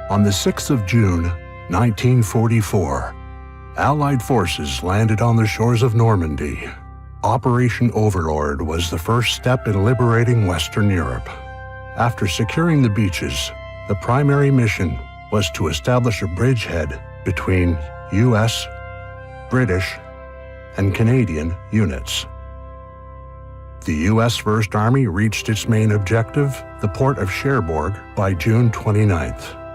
On the 6th of June, 1944, Allied forces landed on the shores of Normandy. Operation Overlord was the first step in liberating Western Europe. After securing the beaches, the primary mission was to establish a bridgehead between U.S., British, and Canadian units. The U.S. First Army reached its main objective, the port of Cherbourg, by June 29th.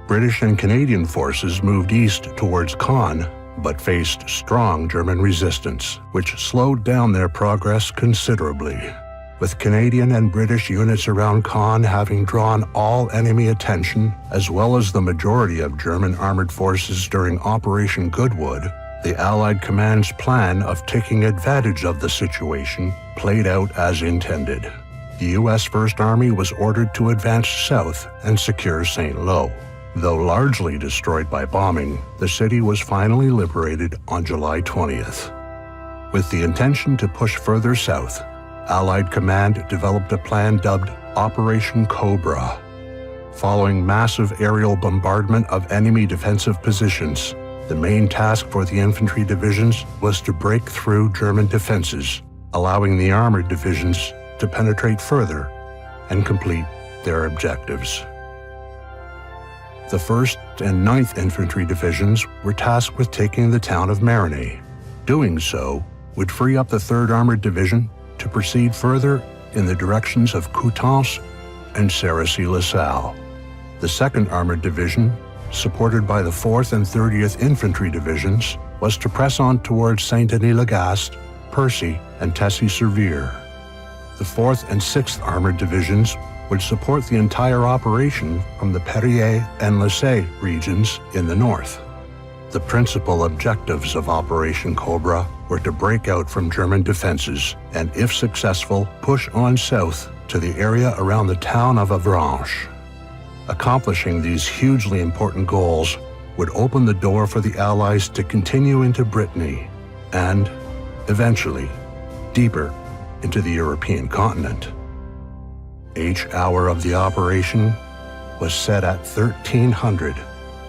British and Canadian forces moved east towards Caen, but faced strong German resistance, which slowed down their progress considerably. With Canadian and British units around Caen having drawn all enemy attention, as well as the majority of German armored forces during Operation Goodwood, the Allied command's plan of taking advantage of the situation played out as intended. The U.S. First Army was ordered to advance south and secure St. Lo. Though largely destroyed by bombing, the city was finally liberated on July 20th. With the intention to push further south, Allied command developed a plan dubbed Operation Cobra. Following massive aerial bombardment of enemy defensive positions, the main task for the infantry divisions was to break through German defenses, allowing the armored divisions to penetrate further and complete their objectives. The 1st and 9th Infantry Divisions were tasked with taking the town of Marigny. Doing so would free up the 3rd Armored Division to proceed further in the directions of Coutances and Cerisy-la-Salle. The 2nd Armored Division, supported by the 4th and 30th Infantry Divisions, was to press on towards Saint-Denis-le-Gast, Percy, and Tessy-sur-Vire. The 4th and 6th Armored Divisions would support the entire operation from the Perrier and Lassay regions in the north. The principal objectives of Operation Cobra were to break out from German defenses and, if successful, push on south to the area around the town of Avranches. Accomplishing these hugely important goals would open the door for the Allies to continue into Brittany and, eventually, deeper into the European continent. Each hour of the operation was set at 1300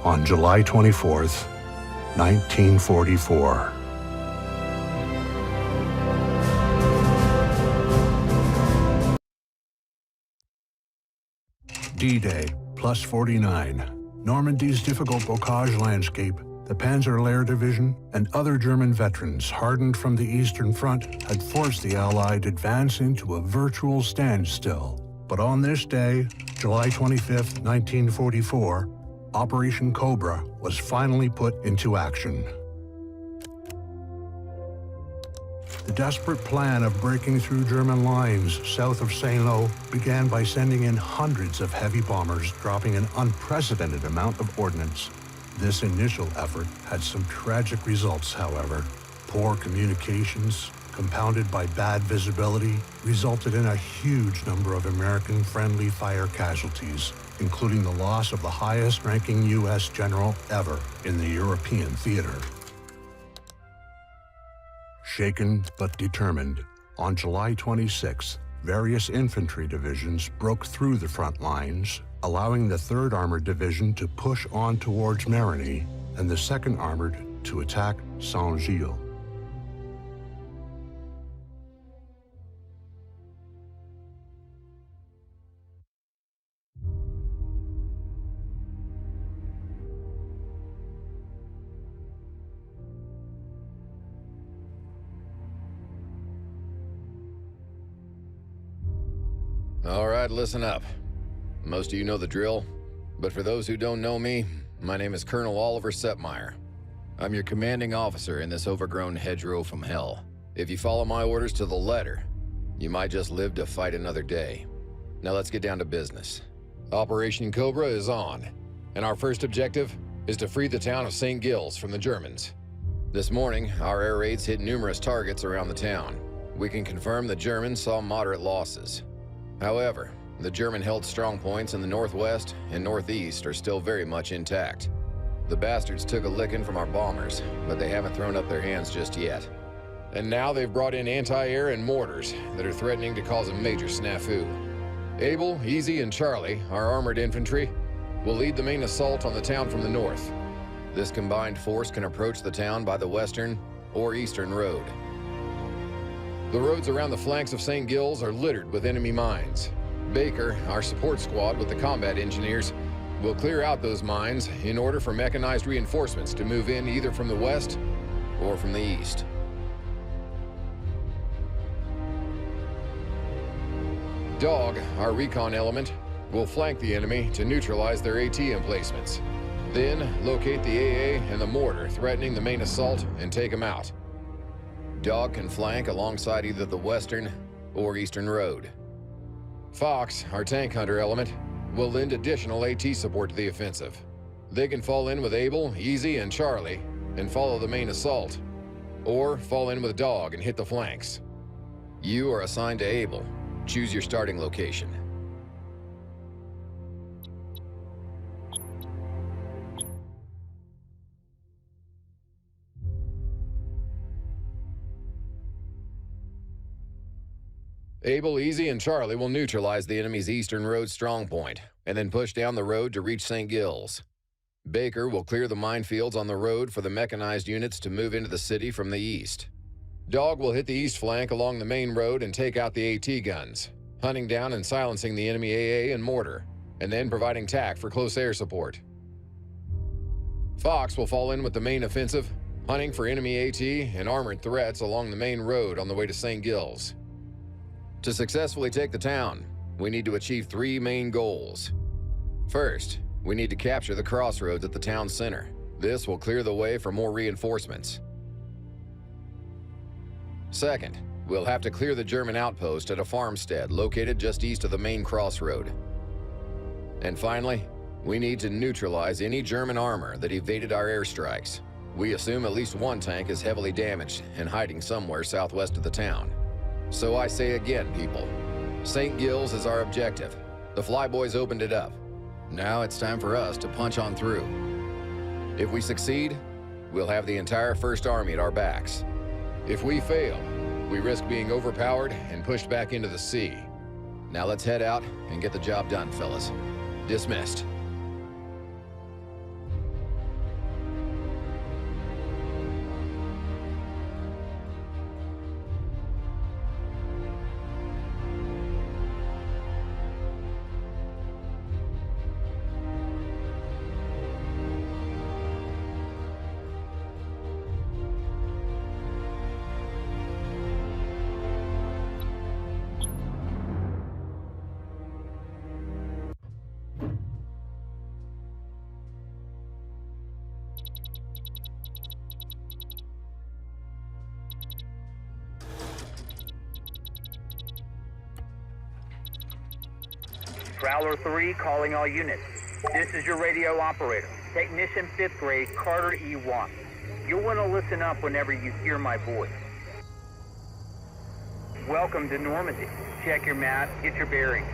on July 24th, 1944. D-Day, plus 49. Normandy's difficult bocage landscape, the Panzer-Lehr Division, and other German veterans hardened from the Eastern Front had forced the Allied advance into a virtual standstill. But on this day, July 25, 1944, Operation Cobra was finally put into action. The desperate plan of breaking through German lines south of St. Lo began by sending in hundreds of heavy bombers, dropping an unprecedented amount of ordnance. This initial effort had some tragic results, however. Poor communications, compounded by bad visibility, resulted in a huge number of American friendly fire casualties, including the loss of the highest-ranking U.S. general ever in the European theater. Shaken but determined, on July 26th, various infantry divisions broke through the front lines, allowing the 3rd Armored Division to push on towards Marigny and the 2nd Armored to attack Saint-Gilles. All right, listen up. Most of you know the drill, but for those who don't know me, my name is Colonel Oliver Sepmeyer. I'm your commanding officer in this overgrown hedgerow from hell. If you follow my orders to the letter, you might just live to fight another day. Now let's get down to business. Operation Cobra is on, and our first objective is to free the town of St. Gilles from the Germans. This morning, our air raids hit numerous targets around the town. We can confirm the Germans saw moderate losses. However, the German-held strong points in the northwest and northeast are still very much intact. The bastards took a licking from our bombers, but they haven't thrown up their hands just yet. And now they've brought in anti-air and mortars that are threatening to cause a major snafu. Able, Easy, and Charlie, our armored infantry, will lead the main assault on the town from the north. This combined force can approach the town by the western or eastern road. The roads around the flanks of St. Gilles are littered with enemy mines. Baker, our support squad with the combat engineers, will clear out those mines in order for mechanized reinforcements to move in either from the west or from the east. Dog, our recon element, will flank the enemy to neutralize their AT emplacements. Then, locate the AA and the mortar threatening the main assault and take them out. Dog can flank alongside either the western or eastern road. Fox, our tank hunter element, will lend additional AT support to the offensive. They can fall in with Able, Easy, and Charlie and follow the main assault, or fall in with Dog and hit the flanks. You are assigned to Able. Choose your starting location. Able, Easy, and Charlie will neutralize the enemy's eastern road strongpoint and then push down the road to reach St. Gilles. Baker will clear the minefields on the road for the mechanized units to move into the city from the east. Dog will hit the east flank along the main road and take out the AT guns, hunting down and silencing the enemy AA and mortar, and then providing TAC for close air support. Fox will fall in with the main offensive, hunting for enemy AT and armored threats along the main road on the way to St. Gilles. To successfully take the town, we need to achieve 3 main goals. First, we need to capture the crossroads at the town center. This will clear the way for more reinforcements. Second, we'll have to clear the German outpost at a farmstead located just east of the main crossroad. And finally, we need to neutralize any German armor that evaded our airstrikes. We assume at least one tank is heavily damaged and hiding somewhere southwest of the town. So I say again, people, St. Gilles is our objective. The Flyboys opened it up. Now it's time for us to punch on through. If we succeed, we'll have the entire First Army at our backs. If we fail, we risk being overpowered and pushed back into the sea. Now let's head out and get the job done, fellas. Dismissed. Prowler 3 calling all units. This is your radio operator, Technician 5th grade Carter E1. You'll want to listen up whenever you hear my voice. Welcome to Normandy. Check your map, get your bearings.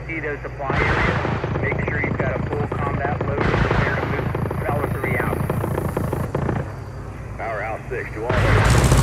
See those supply areas? Make sure you've got a full combat load and prepare to move. Prowler 3 out. Powerhouse 6 to all.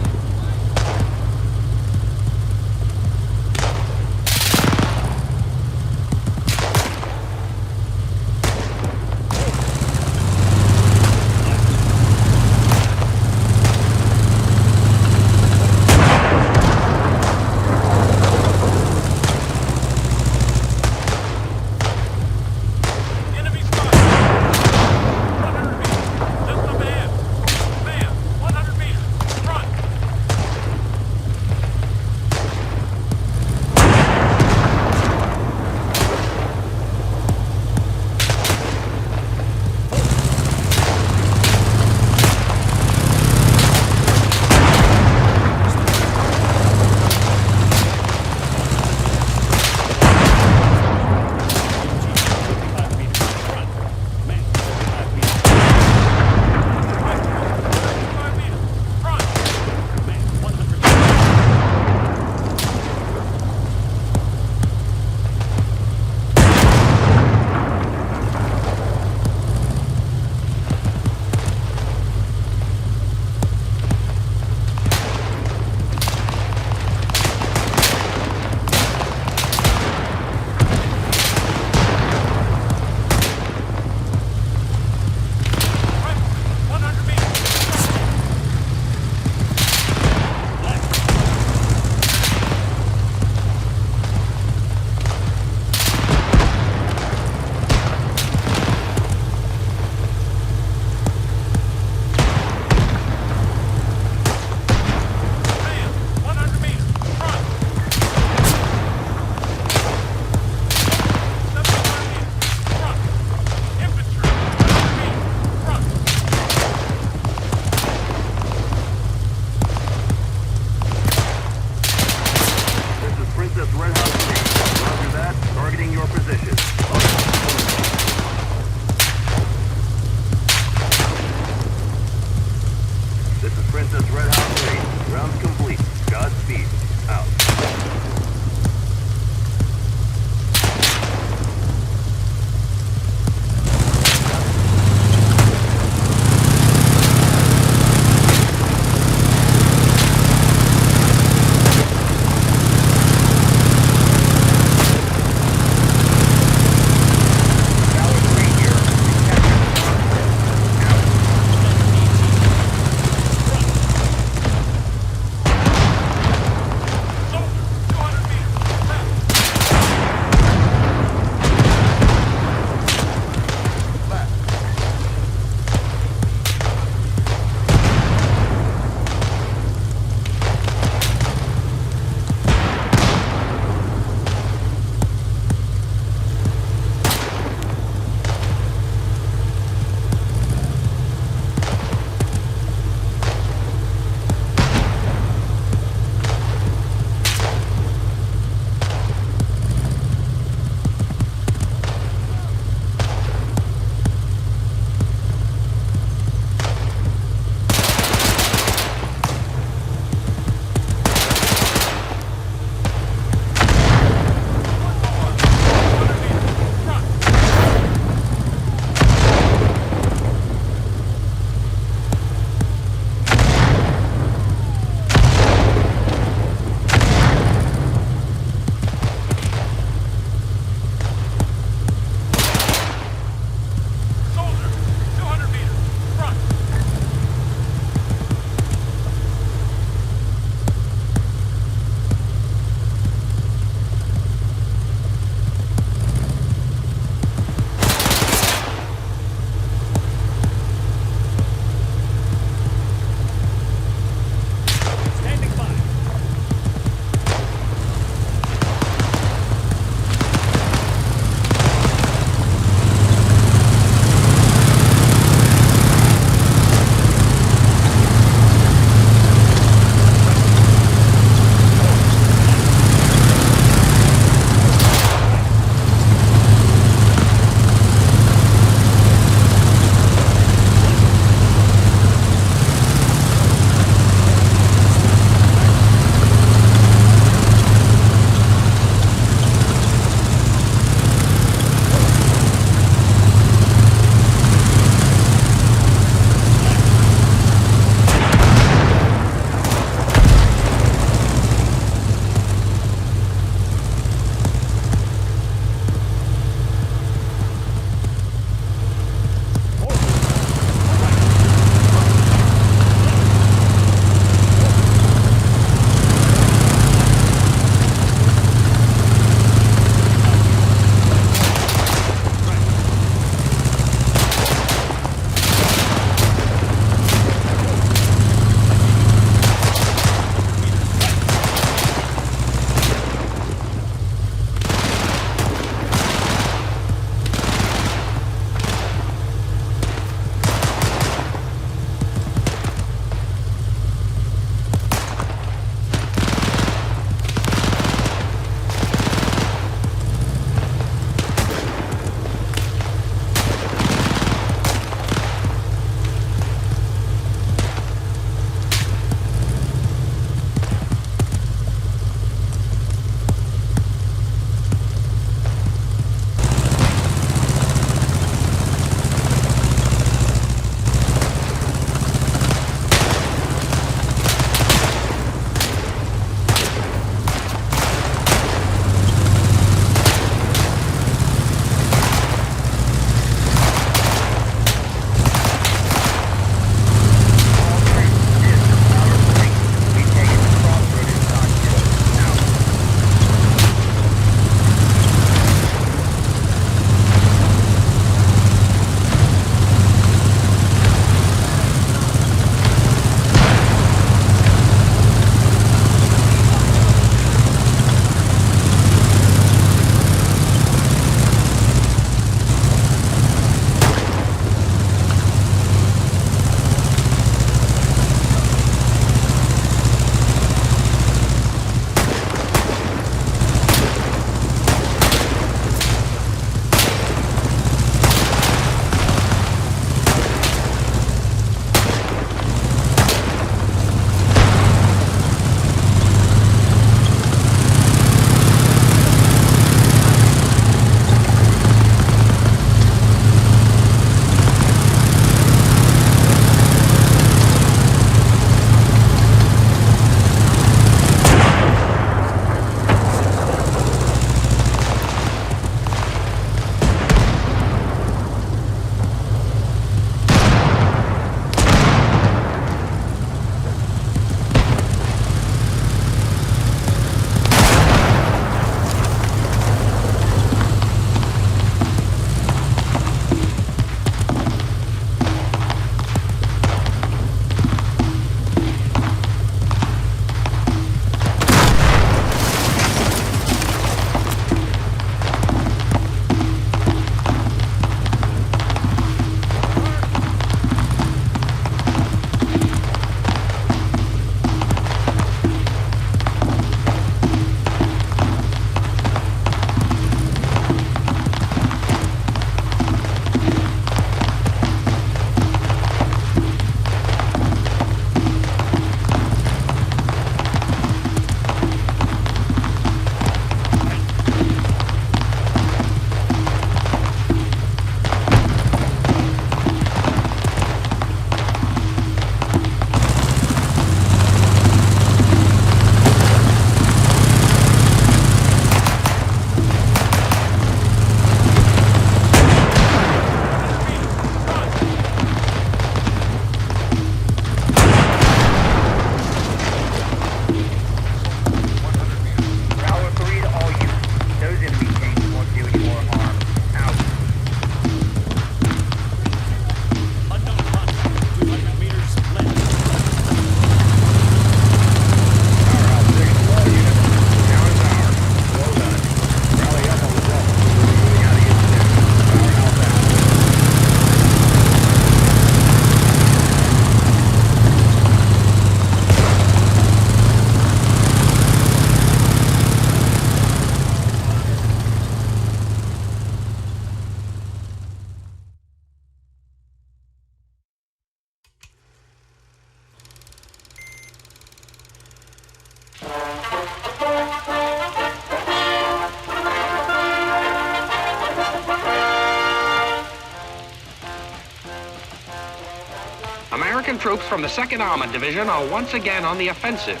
American troops from the 2nd Armored Division are once again on the offensive,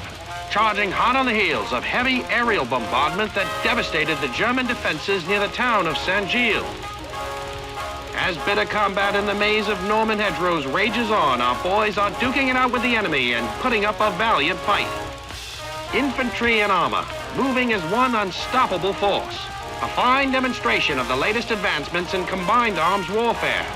charging hot on the heels of heavy aerial bombardment that devastated the German defenses near the town of Saint-Gilles. As bitter combat in the maze of Norman hedgerows rages on, our boys are duking it out with the enemy and putting up a valiant fight. Infantry and armor, moving as one unstoppable force. A fine demonstration of the latest advancements in combined arms warfare.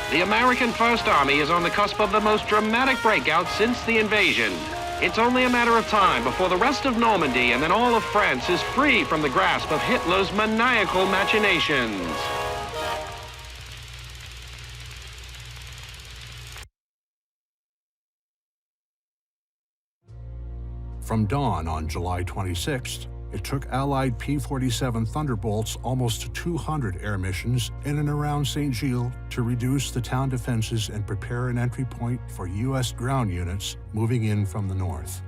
The American First Army is on the cusp of the most dramatic breakout since the invasion. It's only a matter of time before the rest of Normandy and then all of France is free from the grasp of Hitler's maniacal machinations. From dawn on July 26th, it took Allied P-47 Thunderbolts almost 200 air missions in and around Saint-Gilles to reduce the town defenses and prepare an entry point for U.S. ground units moving in from the north.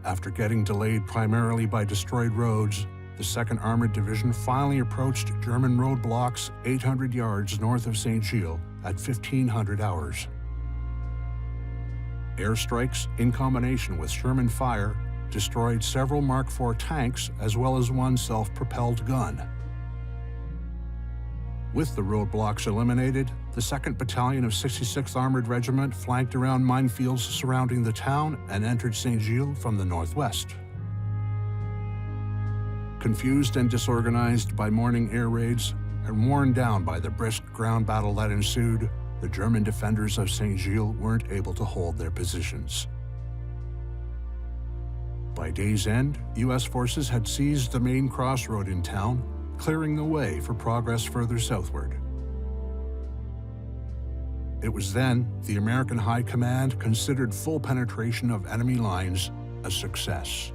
After getting delayed primarily by destroyed roads, the 2nd Armored Division finally approached German roadblocks 800 yards north of Saint-Gilles at 1500 hours. Airstrikes, in combination with Sherman fire, destroyed several Mark IV tanks as well as one self-propelled gun. With the roadblocks eliminated, the 2nd Battalion of 66th Armored Regiment flanked around minefields surrounding the town and entered Saint-Gilles from the northwest. Confused and disorganized by morning air raids and worn down by the brisk ground battle that ensued, the German defenders of Saint-Gilles weren't able to hold their positions. By day's end, U.S. forces had seized the main crossroad in town, clearing the way for progress further southward. It was then the American High Command considered full penetration of enemy lines a success.